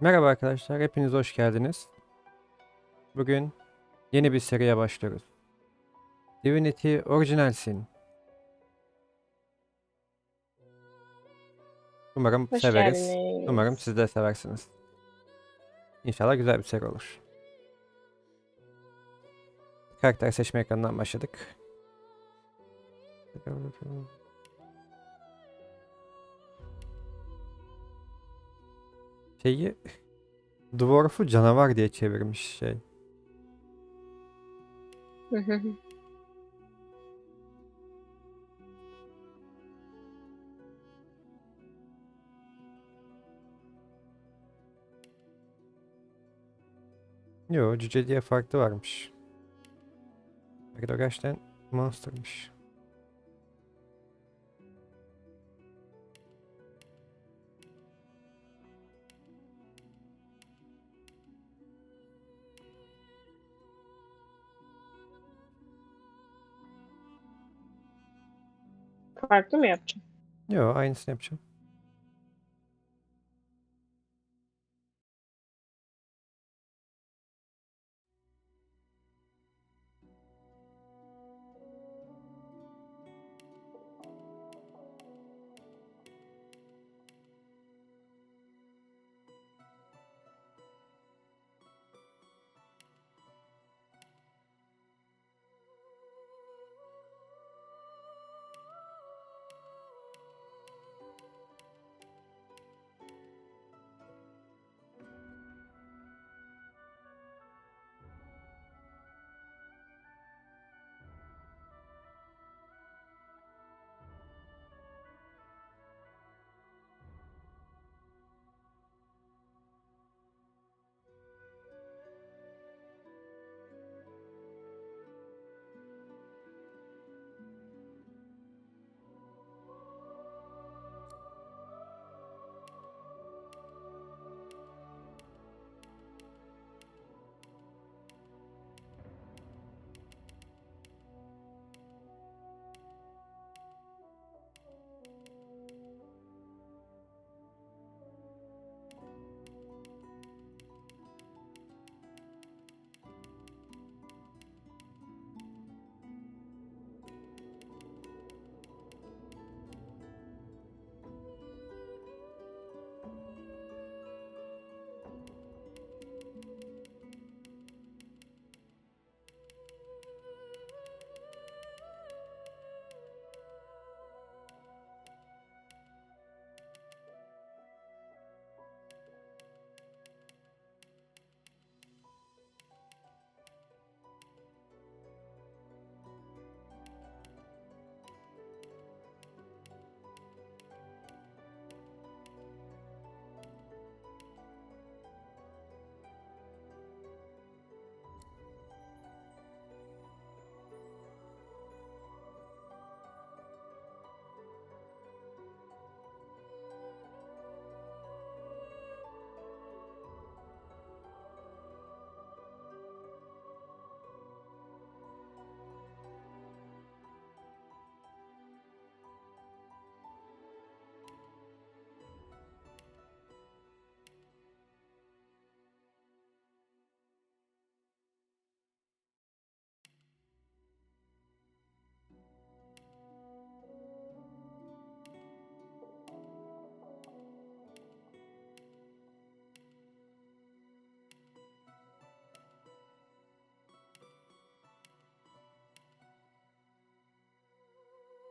Merhaba arkadaşlar, hepiniz hoş geldiniz. Bugün yeni bir seriye başlıyoruz. Divinity orijinalsin. Umarım Hoş severiz. Umarım geldiniz. siz de seversiniz. İnşallah güzel bir seri olur. Karakter seçme ekranından başladık. Şeyi Dwarf'u canavar diye çevirmiş şey. Yo, cüce diye farklı varmış. Belki de o gerçekten monstermış. Farklı mı yapacağım? Yo, aynısını yapacağım.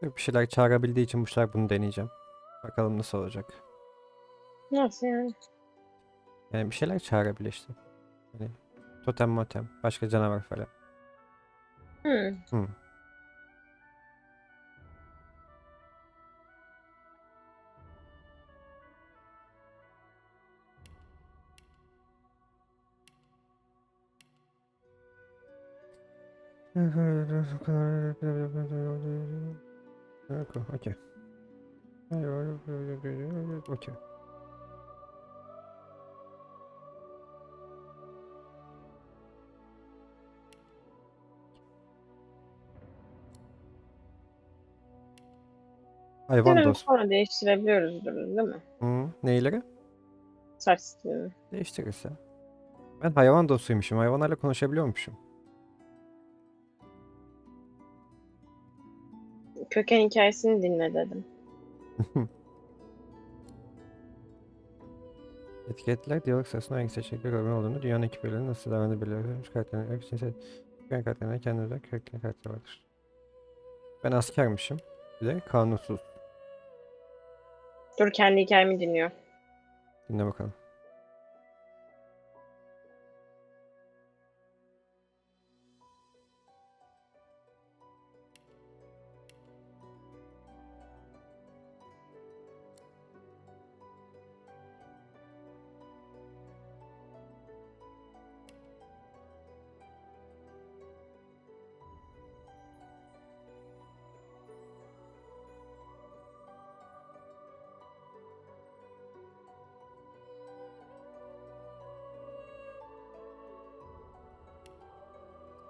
Bir şeyler çağırabildiği için bu sefer bunu deneyeceğim. Bakalım nasıl olacak. Nasıl yani? Yani bir şeyler çağırabilir işte. Hani totem motem, başka canavar falan. Hmm. Hmm. Okey. Okey. Hayvan Sanırım dost. sonra değiştirebiliyoruz değil mi? Hı, neyleri? Saç stilini. Değiştirirse. Ben hayvan dostuymuşum. Hayvanlarla konuşabiliyormuşum. Köken hikayesini dinle dedim. Etiketler diyalog sırasında hangi seçenekler uygun olduğunu, dünyanın ekiplerinin nasıl davrandığını belirler. Üç karakterine göre cinsel köken karakterine kendine karakter karakter vardır. Ben askermişim. Bir de kanunsuz. Dur, kendi hikayemi dinliyor. Dinle bakalım.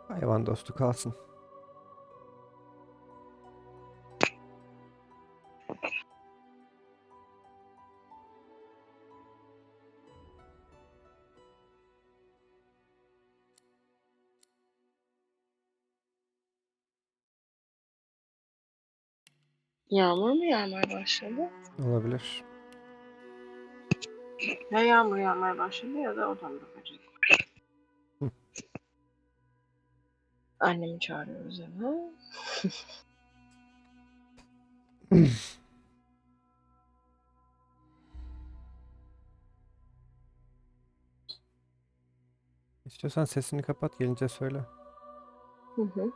Hayvan dostu kalsın. Yağmur mu yağmaya başladı? Olabilir. Ya yağmur yağmaya başladı ya da odamda böcek. Hı. Annemi çağırıyoruz eve. İstiyorsan sesini kapat, gelince söyle. Hı hı.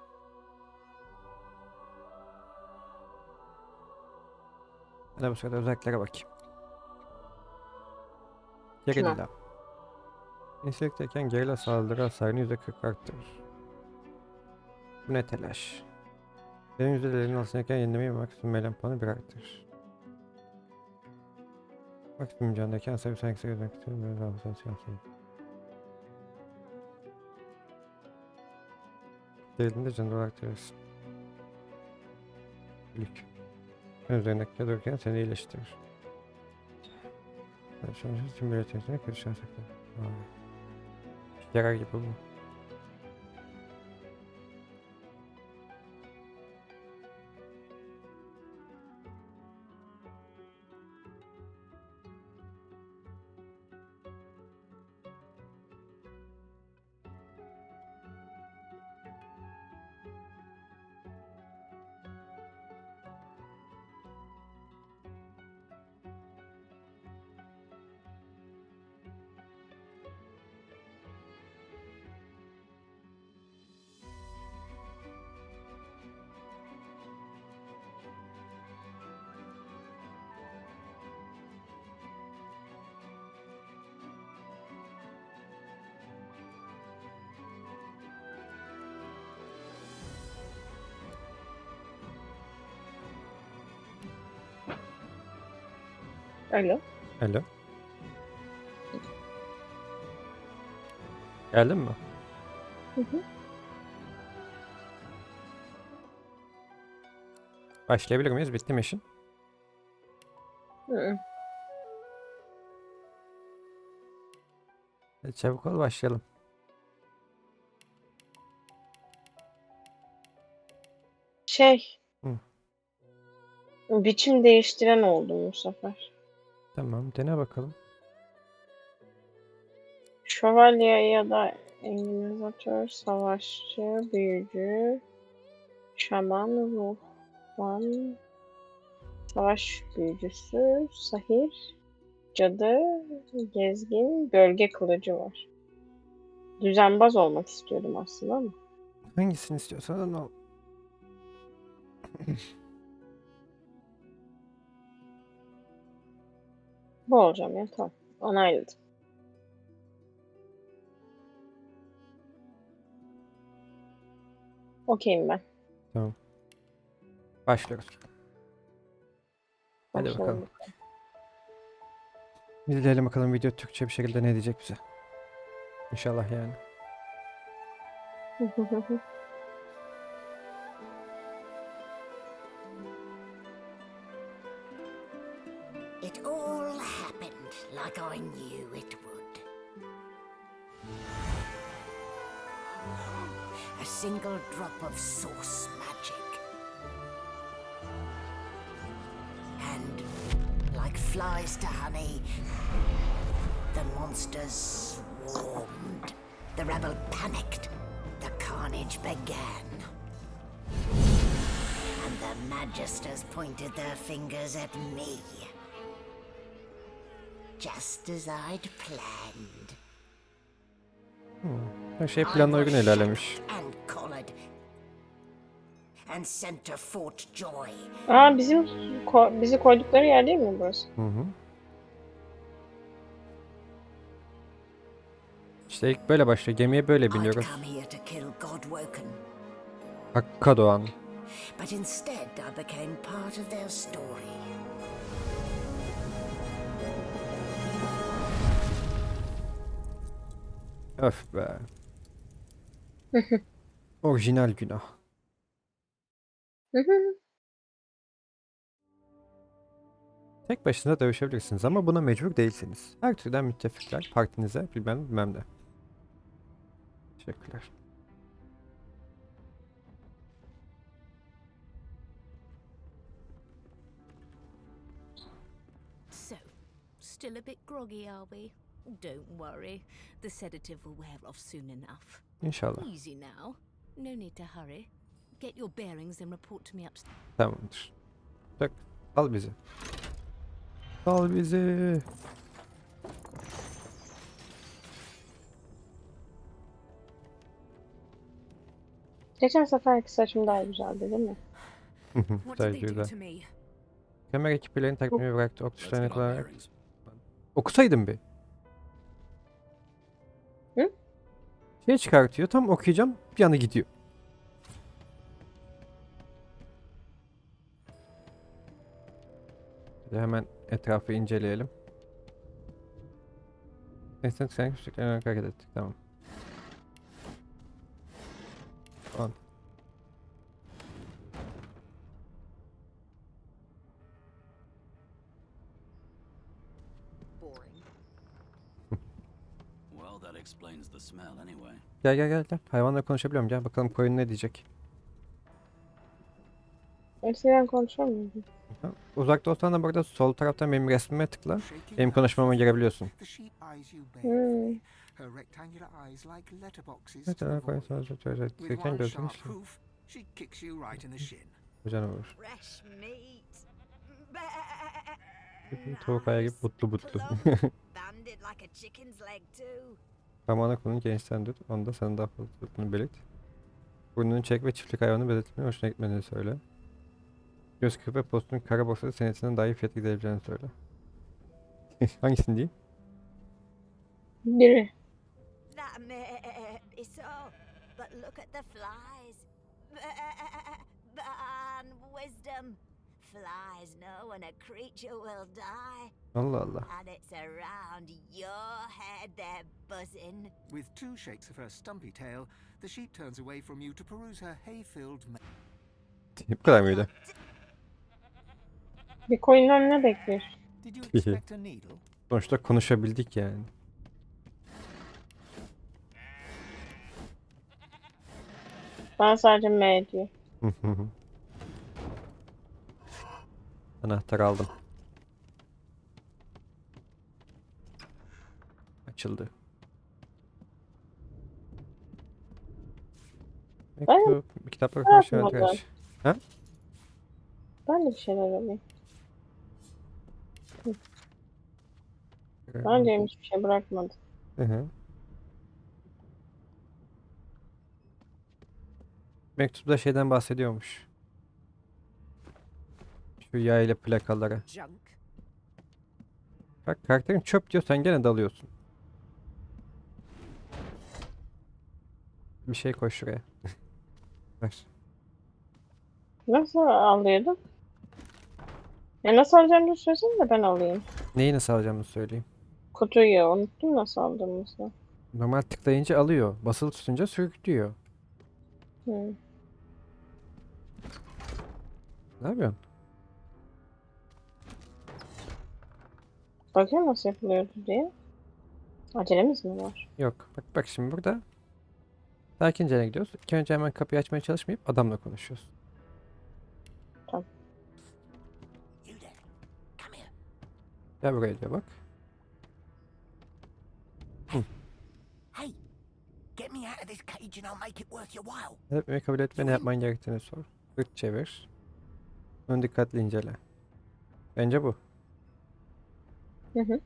Ben de bu sırada özelliklere bakayım. Tamam. Gerilla. İnselikteyken gerilla saldırı hasarını %40 arttırır. Bu ne telaş. Benim %50'nin altındayken yenilemeyi maksimum melan puanı 1 arttırır. Maksimum candayken hasarı sanki gözden tutuyorum. Böyle daha fazla yansıyor. Değildiğinde canlı olarak verirsin. Lük. Sen üzerindeki dururken seni iyileştirir. Şu an tüm üretimine kötü şans ekler. Yarar gibi bu. Alo. Alo. Geldin mi? Hı hı. Başlayabilir miyiz? Bitti mi işin? Hı hı. Hadi çabuk ol, başlayalım. Şey, Hı, biçim değiştiren oldum bu sefer. tamam, dene bakalım. Şövalye ya da enginizatör, savaşçı, büyücü, şaman, ruhban, savaş büyücüsü, sahir, cadı, gezgin, gölge kılıcı var. Düzenbaz olmak istiyordum aslında ama. Hangisini istiyorsan al. Bu olacağım ya, tamam. Onayladım. Okeyim ben. Tamam. Başlıyoruz. Hadi bakalım. Başlayalım. İzleyelim bakalım video Türkçe bir şekilde ne diyecek bize. İnşallah yani. It all happened like I knew single drop of source magic. And like flies to honey, the monsters swarmed. The rebel panicked. The carnage began. And the magisters pointed their fingers at me. Just as I'd planned. Her şey planına uygun ilerlemiş. And collared. And sent to Fort Joy. Aa, bizi koydukları yer değil mi burası? Hı hı. İşte ilk böyle başlıyor. Gemiye böyle I'd biniyoruz. come here to kill Godwoken. Hakka doğan. But instead I became part of their story. Öf be. Orijinal günah. Tek başına dövüşebilirsiniz ama buna mecbur değilsiniz. Her türden müttefikler partinize bilmem ne. Teşekkürler. So, still a bit groggy, are we? Don't worry, the sedative will wear off soon enough. İnşallah. Easy now, no need to hurry. Get your bearings and report to me upstairs. Tamamdır. Bak, al bizi. Al bizi. Geçen seferki saçım daha güzeldi değil mi? What did they do Güzel. to me? Kamera ekiplerini takmayı bıraktı. Ok tuşlarını kullanarak. Okusaydım bir. Hı? Şey çıkartıyor. Tam okuyacağım. Bir yana gidiyor. Bir de hemen etrafı inceleyelim. Neyse sen küçüklerine hareket ettik. Tamam. Tamam. Well, that explains the smell anyway. Gel. Hayvanla konuşabiliyorum. Gel bakalım koyun ne diyecek. Eskiden konuşuyor muydun? Ha, uzakta olsan da burada sol taraftan benim resmime tıkla. Benim konuşmama girebiliyorsun. Hmm. Evet, koyun sonucu çözerken görseniz. Hocam olur. Fresh meat. Tavuk ayağı gibi butlu. Banded like a chicken's leg too. Parmağına konun gençten tut. Onu da sana daha fazla tuttuğunu belirt. Burnunu çek ve çiftlik hayvanı belirtmenin hoşuna gitmediğini söyle. Göz kırpı ve postun kara borsada senesinden daha iyi fiyatlı gidebileceğini söyle. Hangisini diyeyim? Biri. That may be so, but look at the flies. And wisdom. Flies know when a creature will die. Allah Allah. And it's around your head they're buzzing. With two shakes of her stumpy tail, the sheep turns away from you to peruse her hay-filled Bu kadar mıydı? Bir koyundan ne bekliyor? Did you expect a needle? Sonuçta konuşabildik yani. Ben sadece Medya. Anahtar aldım. Açıldı. Mektup, bir kitaplar konuşan yapmadım. arkadaş. Ben de bir şeyler alayım. Bence hiçbir şey bırakmadı. Hı. Mektupta şeyden bahsediyormuş. Şu yayla plakalara. Bak karakterin çöp diyor, sen gene dalıyorsun. Bir şey koy şuraya. Ver. Nasıl alıyordum? Ya nasıl alacağımı söylesene de ben alayım. Neyi nasıl alacağımı söyleyeyim. Kutuyu unuttum nasıl aldığımızı. Normal tıklayınca alıyor. Basılı tutunca sürüklüyor. Hı. Ne yapıyorsun? Bakayım nasıl yapılıyordu diye. Acelemiz mi var? Yok. Bak şimdi burada. Sakince yerine gidiyoruz. İlk önce hemen kapıyı açmaya çalışmayıp adamla konuşuyoruz. Tamam. You there. Come here. Gel buraya diyor bak. Hey, get me out of this cage and I'll make it worth your while. Etmeyi kabul etme, ne yapman gerektiğini sor. Sırt çevir. Onu dikkatli incele. Bence bu. Hı hı.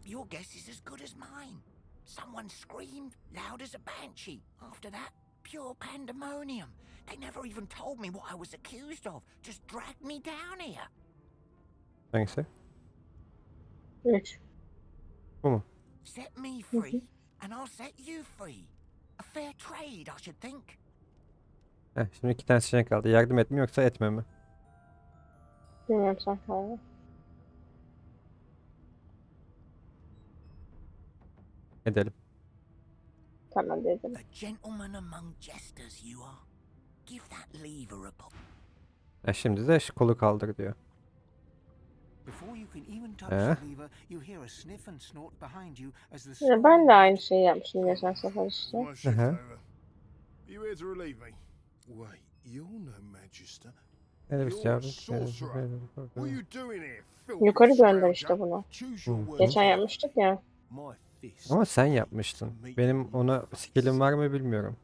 Your guess is as good as mine. Someone screamed loud as a banshee. After that, pure pandemonium. They never even told me what I was accused of. Just dragged me down here. Hangisi? 3. Bu mu? Set me free, and I'll set you free. A fair trade, I should think. Heh, şimdi 2 tane seçenek kaldı. Yardım etme yoksa etme mi? Bilmiyorum sen karar ver. Edelim. Tamam dedim. A gentleman among jesters you are. Give that lever a pull. Şimdi de şu kolu kaldır diyor. Before you can even touch Eh? the lever, you hear a sniff and snort behind you as the Ya ben de aynı şeyi yapmışım geçen sefer işte. My shift's Uh-huh. over. You here to relieve me? Wait, you're no magister. Öyle bir You're şey a yaptık. sorcerer. What are you doing here, filthy Yukarı gönder scrounger? işte bunu. Choose your Hmm. words. Geçen yapmıştık ya. My fist. Ama sen yapmıştın. Benim ona skillim var mı bilmiyorum.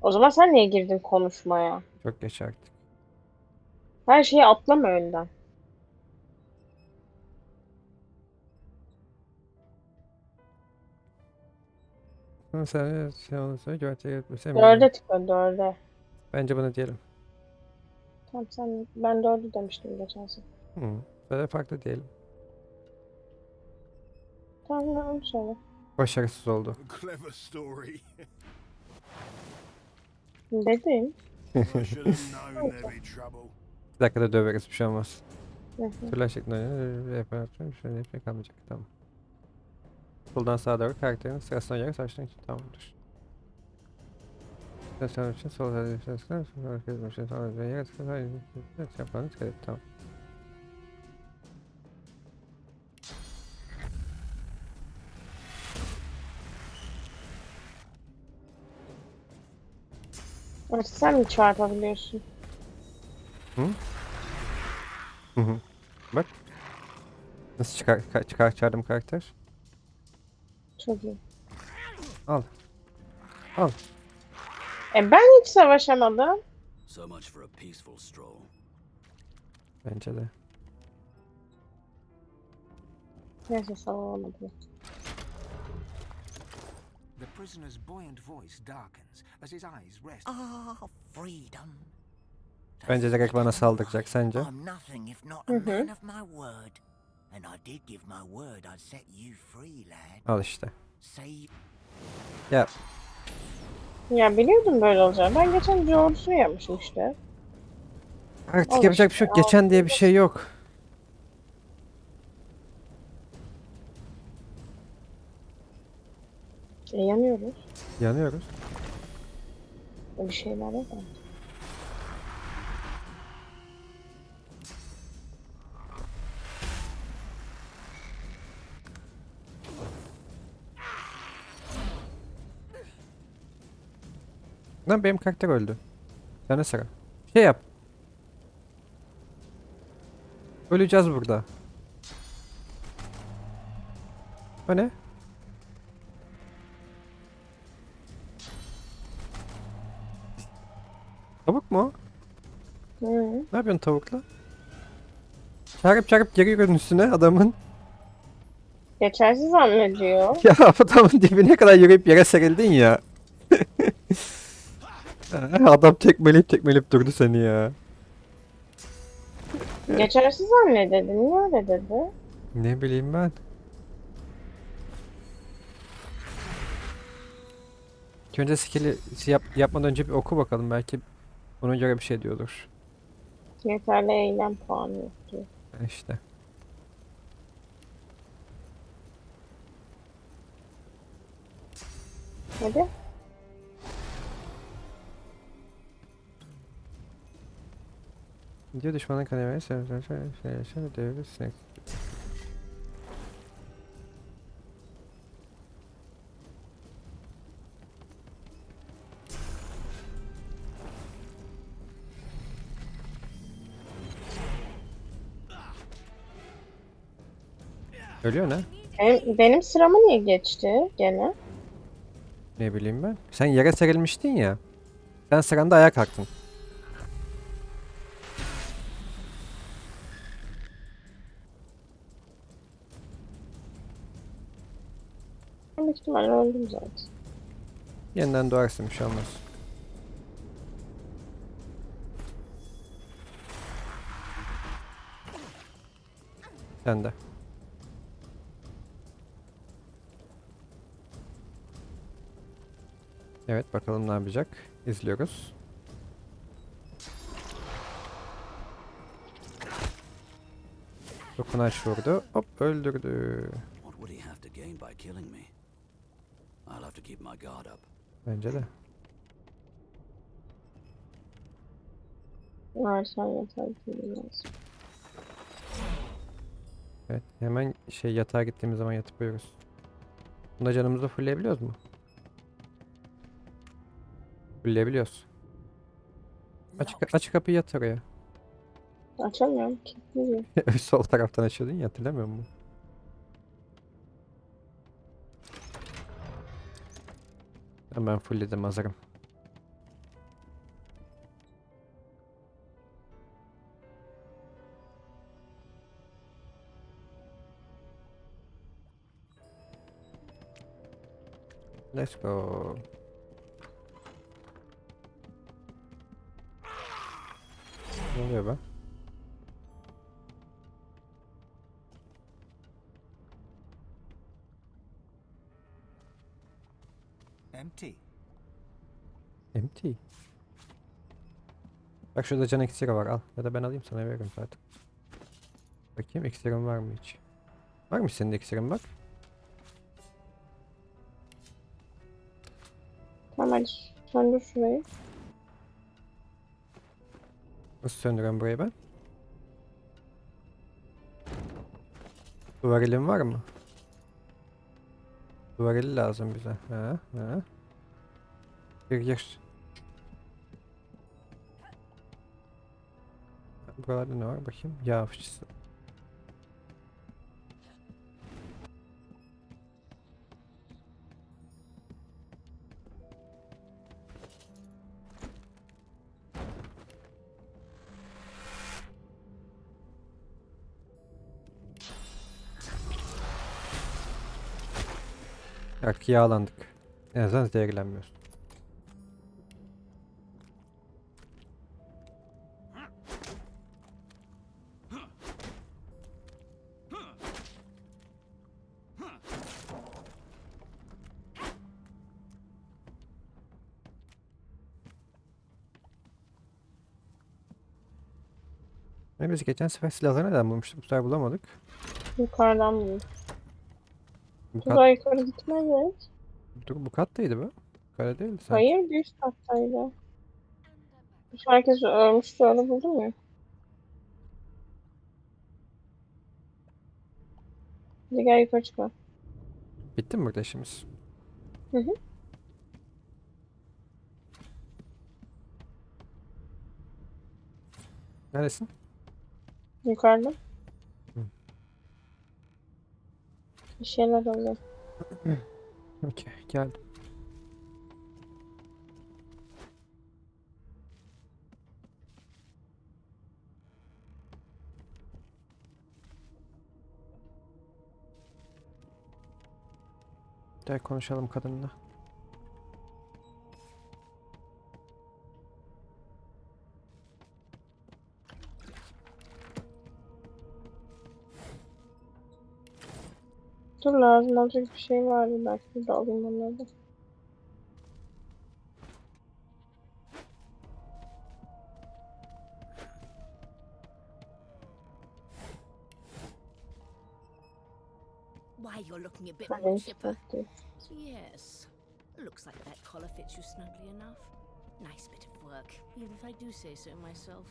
O zaman sen niye girdin konuşmaya? Çok geç artık. Her şeyi atlama önden. Sen şey olursa güvence etmesi 4'e tıkla 4'e. Bence bunu diyelim. Tamam ben 4'ü demiştim geçen sefer. Böyle farklı diyelim. Tamam öyle söyle. Başarısız oldu. Clever story. Dedim. I should have known there'd be trouble. 2 dakikada döveriz, bir şey olmaz. Hı hı. Türler şeklinde yapacağım. Şöyle bir şey kalmayacak. Tamam. Soldan sağa doğru karakterin sırasına göre saçtan için tamamdır. Sen için sol hareketler, sonra hareket için sonra yer hareket yapmanız gerek. Tamam. Artık sen mi çarpabiliyorsun? Hı hı. Bak. Nasıl çıkardım karakter? Çok iyi. Al. Al. Ben hiç savaşamadım. So much for a peaceful stroll. Bence de. Neyse savaşamadım. The prisoner's buoyant voice darkens as his eyes rest. Freedom. Bence direkt bana saldıracak, sence? I'm nothing if not a man of my word. And I did give my word I'd set you free, lad. Al işte. Say Ya Ya biliyordum böyle olacağını. Ben geçen doğrusunu yapmışım işte. artık Al yapacak bir işte, şey yok. Geçen diye bir şey yok. Yanıyoruz. Yanıyoruz. Bir şeyler yok ama. Lan benim karakter öldü. Sana sıra. Şey yap. Öleceğiz burada. O ne? Tavuk mu o? Hı. Ne yapıyorsun tavukla? Çarpıp geri yürüdün üstüne adamın. Geçersiz zannediyor. Ya adamın dibine kadar yürüyüp yere serildin ya. Adam tekmeleyip durdu seni ya. Geçersiz zannededi. Niye öyle dedi? Ne bileyim ben. İlk önce skill'i yapmadan önce bir oku bakalım, belki ona göre bir şey diyordur. Yeterli eylem puanı yok diyor. İşte. Hadi. Diyor düşmanın kalemeye şöyle devri sinek. Ölüyor ne? Benim sıramı niye geçti gene? Ne bileyim ben. Sen yere serilmiştin ya. Sen sıranda ayağa kalktın. Büyük ihtimalle öldüm zaten. Yeniden doğarsın, bir şey olmaz. Sen de. Evet, bakalım ne yapacak. İzliyoruz. Dokunaç vurdu. Hop, öldürdü. What would he have to gain by killing me? I'll have to keep my guard up. Bence de. Varsa yeter ki lazım. Evet, hemen yatağa gittiğimiz zaman yatıp uyuruz. Bunda canımızı fullleyebiliyoruz mu? Fullleyebiliyoruz. Aç kapıyı, yat oraya. Açamıyorum. Kilitli. Sol taraftan açıyordun ya, hatırlamıyor musun? Ben fullledim, hazırım. Let's go. Ne oluyor be? Empty. Empty. Bak şurada can iksiri var, al. Ya da ben alayım, sana veririm zaten. Bakayım iksirin var mı hiç? Var mı senin de iksirin, bak. Tamam hadi söndür şurayı. Nasıl söndürüyorum burayı ben? Duvar elim var mı? Duvar eli lazım bize. Ha, ha. Gir. Buralarda ne var bakayım? Yağ fıçısı. Artık yağlandık. En azından zehirlenmiyoruz. Biz geçen sefer silahları neden bulmuştuk? Bu sefer bulamadık. Yukarıdan buldum. Bu Daha kat, yukarı gitmez. bu kattaydı bu. Yukarı değildi sanki. Hayır bir üst kattaydı. Herkes ölmüştü öyle buldum ya. Hadi gel yukarı çıkalım. Bitti mi burada işimiz? Hı hı. Neredesin? Yukarıda. Hı. Bir şeyler oluyor. Okey, geldim. Gel konuşalım kadınla. Dur lazım olacak bir şey vardı belki de alayım onları da. Why, you're looking a bit Ben more hiç chipper. değil. Yes. Looks like that collar fits you snugly enough. Nice bit of work, even if I do say so myself.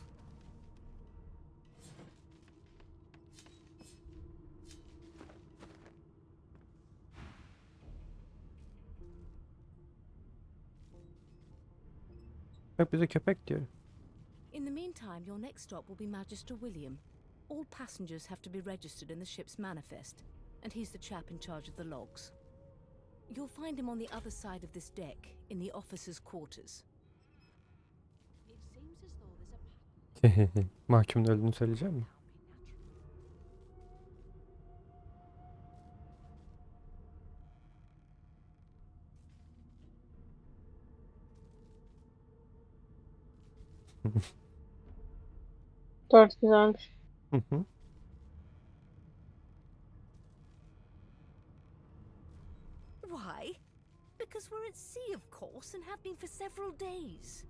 Bak bize köpek diyor. In the meantime, your next stop will be Magister William. All passengers have to be registered in the ship's manifest. and he's the chap in charge of the logs. You'll find him on the other side of this deck, in the officers' quarters. It seems as though there's a Mahkumun öldüğünü söyleyeceğim mi? Dört güzelmiş. Hı hı. Why? Because we're at sea, of course, and have been for several days.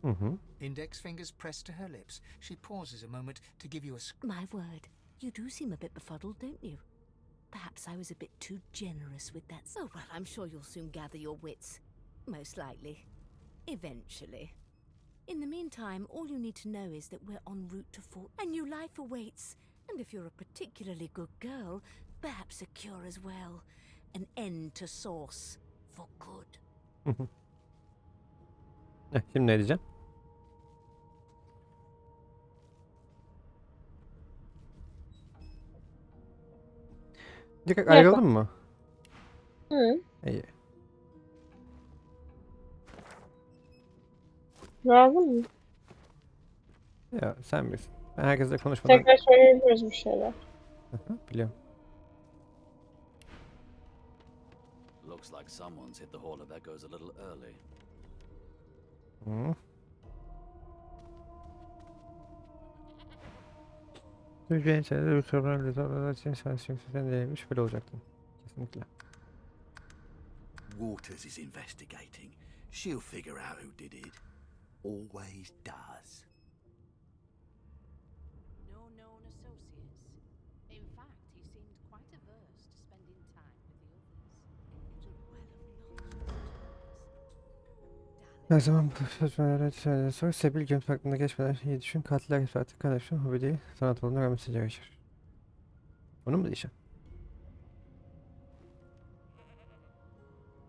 Hı hı. Index fingers pressed to her lips. She pauses a moment to give you a My word, you do seem a bit befuddled, don't you? Perhaps I was a bit too generous with that. Oh, well, I'm sure you'll soon gather your wits. Most likely. Eventually. In the meantime, all you need to know is that we're en route to Fort. A new life awaits. And if you're a particularly good girl, perhaps a cure as well. An end to Source. For good. Şimdi ne diyeceğim? Direkt ayrıldın mı? Hı. İyi. Lazım mı? Ya sen bilirsin. Ben herkesle konuşmadan... Tekrar söyleyebiliriz bir şeyler. Aha, biliyorum. Looks like someone's hit the hauler that goes a little early. Hı. Türkiye'nin içeride bir problem orada için şans çünkü sen değilmiş böyle olacaktın. Kesinlikle. Waters is investigating. She'll figure out who did it. Always does. No known associates. In fact, he seemed quite averse to spending time with the others. Her zaman bu sözleri sonra Sebil gün farkında geçmeden iyi düşün. Katiller artık kardeşim hobi değil. Sanat olduğunu öğrenmesi gerekir. Bunu mu diyeceğim?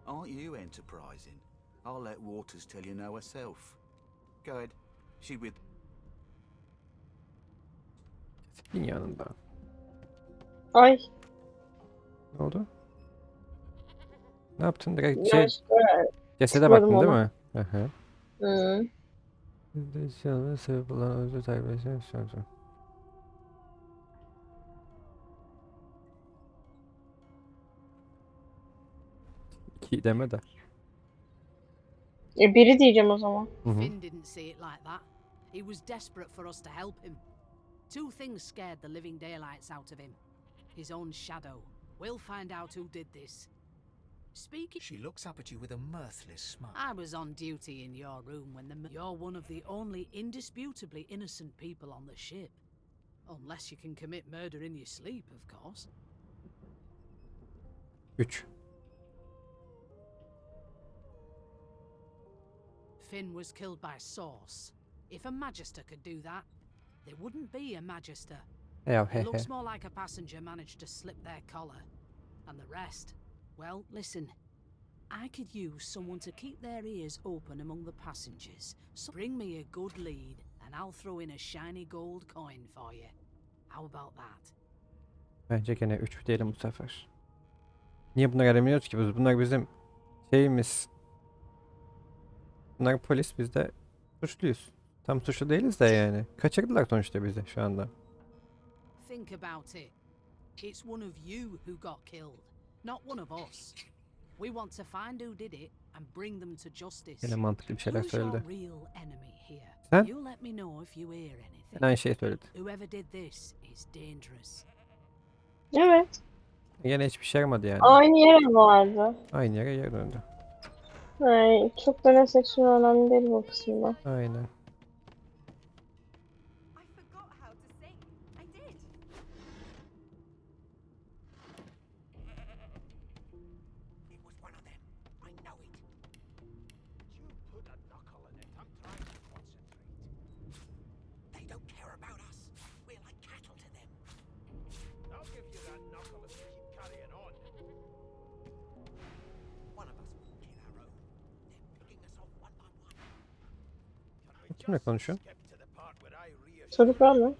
Aren't you enterprising? I'll let Waters tell you no herself. Go ahead. She with... Sebil'in yanında. Ay. Ne oldu? Ne yaptın? Direkt Yanlışlıkla cesede tıkladım baktın değil ona. mi? Hı. Hı. İsyanına sebep olan özür takibesine istiyorum. İki deme de. Biri diyeceğim o zaman. Hı. Finn didn't see it like that. He was desperate for us to help him. Two things scared the living daylights out of him. His own shadow. We'll find out who did this. Speaking... She looks up at you with a mirthless smile. I was on duty in your room when You're one of the only indisputably innocent people on the ship. Unless you can commit murder in your sleep, of course. 3. Finn was killed by Source. If a Magister could do that, there wouldn't be a Magister. Ya It looks more like a passenger managed to slip their collar. And the rest, well, listen. I could use someone to keep their ears open among the passengers. So bring me a good lead, and I'll throw in a shiny gold coin for you. How about that? Bence gene 3 diyelim bu sefer. Niye bunları aramıyoruz ki? Bunlar bizim şeyimiz. Bunlar polis, biz de suçluyuz. Tam suçlu değiliz de yani. Kaçırdılar sonuçta bizi şu anda. Think about it. It's one of you who got killed, not one of us. We want to find who did it and bring them to justice. Yine mantıklı bir şeyler Who's your söyledi. real enemy here? Sen? You let me know if you hear anything. Aynı şeyi söyledi. Whoever did this is dangerous. Evet. Yine hiçbir şey yaramadı yani. Aynı yere vardı. Aynı yere geri döndü. Ay, çok da ne seçimi önemli değil bu kısımda. Aynen. I forgot how to sing. I did. It was one of them. I know it. You put a knuckle in it. I'm trying to concentrate. They don't care about us. We're like cattle to them. I'll give you that knuckle if you keep carrying on. One of us will kill our own. They're picking us off one by one. Can we Kimle just konuşuyor? skip to the part where I reassure Çocuklar mı?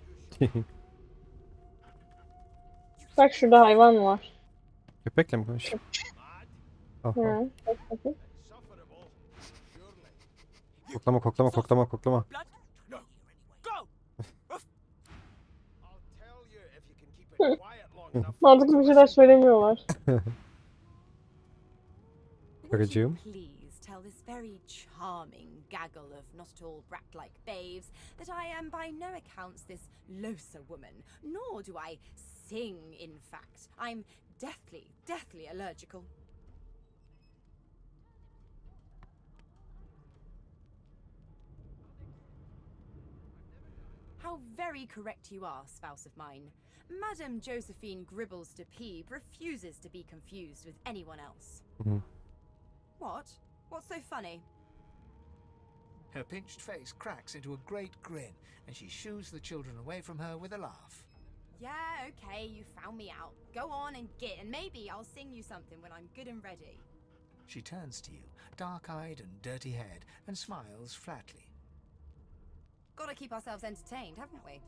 You Bak şurada hayvan var. Köpekle mi konuşuyor? Aha. Hı. Bak bakayım. Koklama koklama koklama koklama. No. Go! Mantıklı bir şeyler söylemiyorlar. Karıcığım. Please tell this very charming gaggle of not at all brat-like babes that I am by no accounts this loser woman, nor do I sing, in fact. I'm deathly allergical. How very correct you are, spouse of mine. Madame Josephine Gribbles de Peeb refuses to be confused with anyone else. Mhm. What? What's so funny? Her pinched face cracks into a great grin, and she shoos the children away from her with a laugh. Yeah, okay, you found me out. Go on and get, and maybe I'll sing you something when I'm good and ready. She turns to you, dark-eyed and dirty-haired, and smiles flatly. Gotta keep ourselves entertained, haven't we?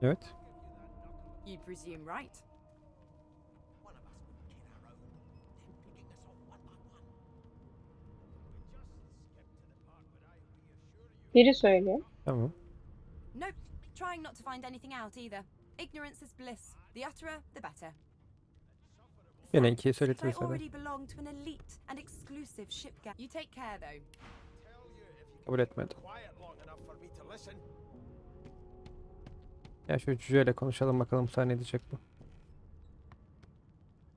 Evet. You presume right. Biri söylüyor. Tamam. Nope, trying not to find anything out either. Ignorance is bliss. The utterer, the better. Yine ikiyi I söyletiriz sana. already belong to an elite and exclusive ship gang. You take care though. Kabul etmedi. Ya şu cüceyle konuşalım bakalım sana ne diyecek bu.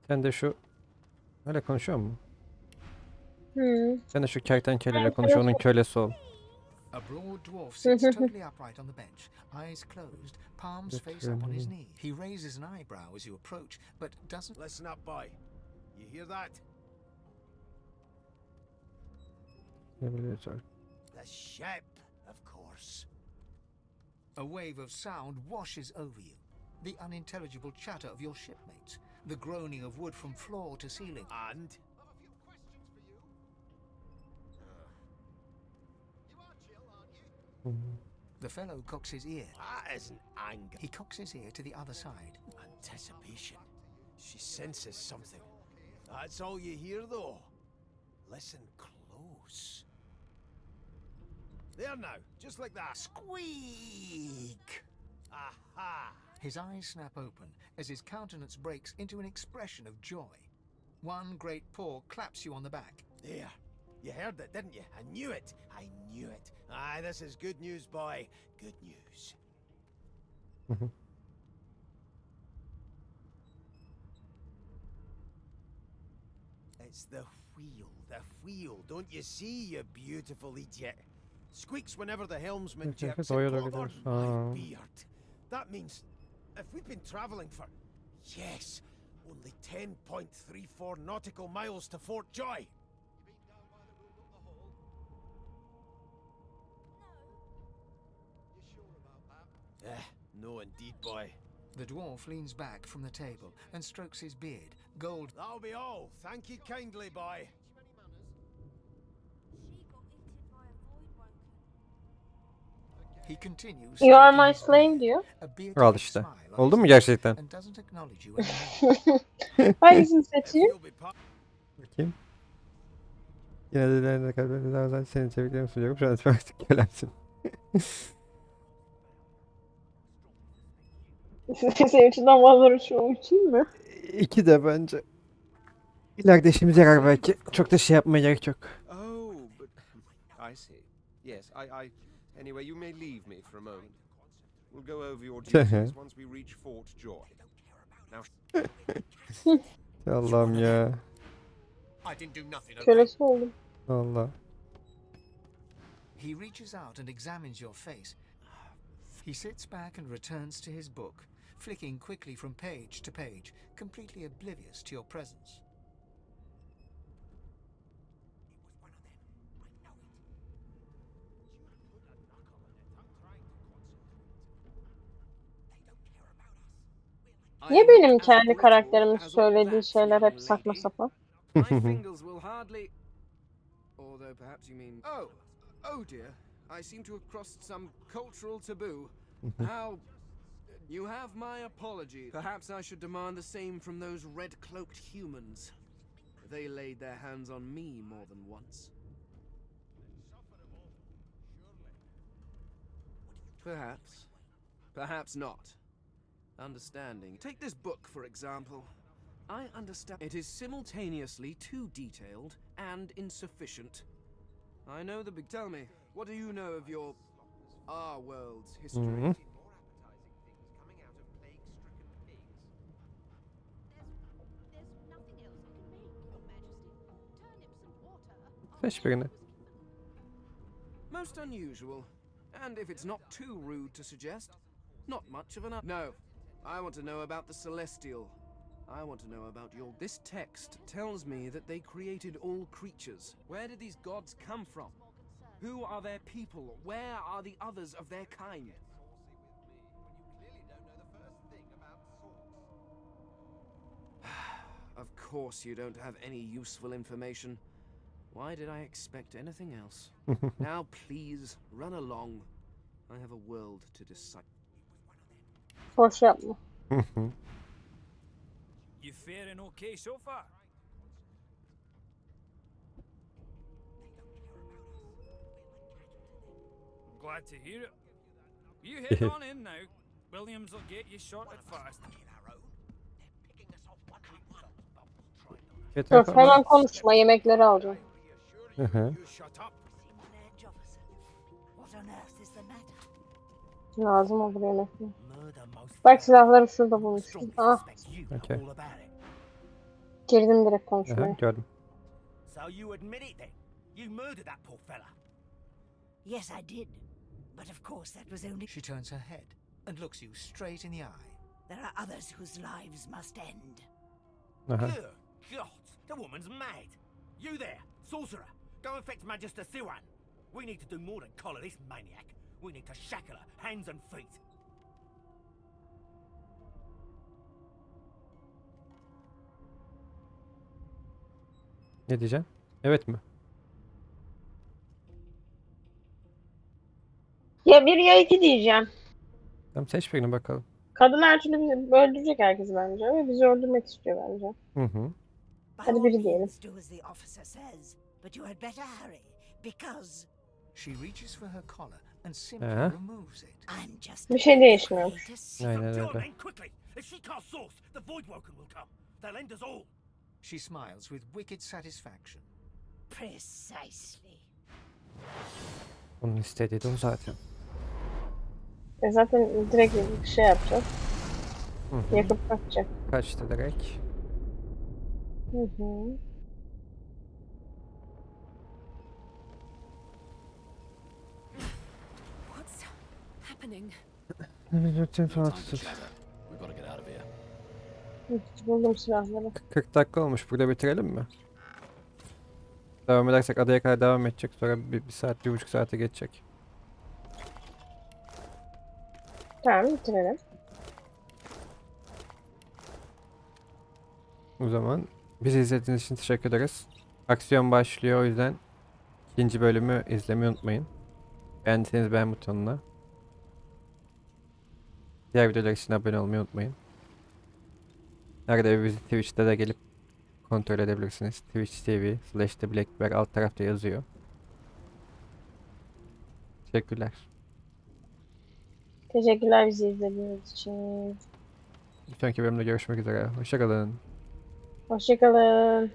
Sen de şu... Öyle konuşuyor mu? Sen de şu kertenkeleyle konuş, onun kölesi ol. A broad dwarf sits totally upright on the bench, eyes closed, palms face up on his knee. He raises an eyebrow as you approach, but doesn't... Listen up, boy. You hear that? Ne biliyorsun? The ship, of course. A wave of sound washes over you. The unintelligible chatter of your shipmates, the groaning of wood from floor to ceiling. And? The fellow cocks his ear. That isn't anger. He cocks his ear to the other side. Anticipation. She senses something. That's all you hear, though. Listen close. There now, just like that. Squeak! Aha! His eyes snap open as his countenance breaks into an expression of joy. One great paw claps you on the back. There. You heard it, didn't you? I knew it. I knew it. Aye, this is good news, boy. Good news. It's the wheel. The wheel. Don't you see, you beautiful idiot? Squeaks whenever the helmsman Okay, jerks so it. you're God looking on at- my beard. That means if we've been travelling for, yes, only 10.34 nautical miles to Fort Joy. No indeed, boy. The dwarf leans back from the table and strokes his beard. Gold. That'll be all. Thank you kindly, boy. He continues. You are stroking my his slave beard, diyor. a bearded Al işte. smile on Oldu his mu face, gerçekten? and doesn't acknowledge you anymore. Hangisini seçeyim? You'll be Bakayım. Yine de ileride kalbimde zaten senin tebriklerimi sunuyorum. Şu an artık kölemsin. Senin için damaları şu için mi? İki de bence. İleride işimize yarar belki. Çok da şey yapmaya gerek yok. Oh, but I see. Yes, I. Anyway, you may leave me for a moment. We'll go over your duties once we reach Fort Joy. Now, Allah'ım ya. I didn't do nothing, okay? Kölesi oldum. Allah. He reaches out and examines your face. He sits back and returns to his book, flicking quickly from page to page, completely oblivious to your presence. Niye benim kendi karakterimin söylediği şeyler hep saçma sapan? My fingers will hardly... Although perhaps you mean... Oh dear. I seem to have crossed some cultural taboo. How... You have my apology. Perhaps I should demand the same from those red-cloaked humans. They laid their hands on me more than once. Perhaps. Perhaps not. Understanding. Take this book, for example. I understand it is simultaneously too detailed and insufficient. I know the big... Tell me, what do you know of our world's history? Seç birini. Most unusual. And if it's not too rude to suggest, not much of an... No. I want to know about the Celestial. I want to know about your... This text tells me that they created all creatures. Where did these gods come from? Who are their people? Where are the others of their kind? Of course you don't have any useful information. Why did I expect anything else? Now please, run along. I have a world to decide. Boş yapma. You faring okay so far? Glad to hear it. You head on in now. Williams will get you sorted fast. Yeter Dur falan. hemen konuşma, yemekleri alacağım. Hı hı. What on earth is the matter? Lazım olur yemekler. Bak silahları şurada bulmuştum. Ah. Okay. Girdim direkt Aha, konuşmaya. gördüm. So you admit it then? You murdered that poor fella? Yes, I did. But of course that was only... She turns her head and looks you straight in the eye. There are others whose lives must end. Aha. Good God, the woman's mad. You there, sorcerer, go and fetch Magister Siwan. We need to do more than collar this maniac. We need to shackle her, hands and feet. Ne diyeceğim? Evet mi? Ya bir ya iki diyeceğim. Tamam seç birini bakalım. Kadın her türlü bizi öldürecek herkesi bence ve bizi öldürmek istiyor bence. Hı hı. By Hadi all biri diyelim. means, do as the officer says, but you had better hurry, because She reaches for her collar and simply Aha. removes it. I'm just Bir şey değişmiyormuş. Aynen John, öyle. then, quickly! If she casts source, the Voidwoken will come. They'll end us all. She smiles with wicked satisfaction. Precisely. Onun istediği de o zaten. Zaten direkt bir şey yapacağız. Hı hı. Yakıp kaçacak. Kaçtı direkt. Hı hı. What's happening? Lütfen falan tutun. Buldum silahları. 40 dakika olmuş. Burada bitirelim mi? Devam edersek adaya kadar devam edecek. Sonra bir saat, 1,5 saate geçecek. Tamam bitirelim. O zaman bizi izlediğiniz için teşekkür ederiz. Aksiyon başlıyor, o yüzden ikinci bölümü izlemeyi unutmayın. Beğendiyseniz beğen butonuna. Diğer videolar için abone olmayı unutmayın. Arada bizi Twitch'te de gelip kontrol edebilirsiniz. Twitch TV/TheBlackBear alt tarafta yazıyor. Teşekkürler. Teşekkürler bizi izlediğiniz için. Bir sonraki bölümde görüşmek üzere. Hoşça kalın. Hoşçakalın.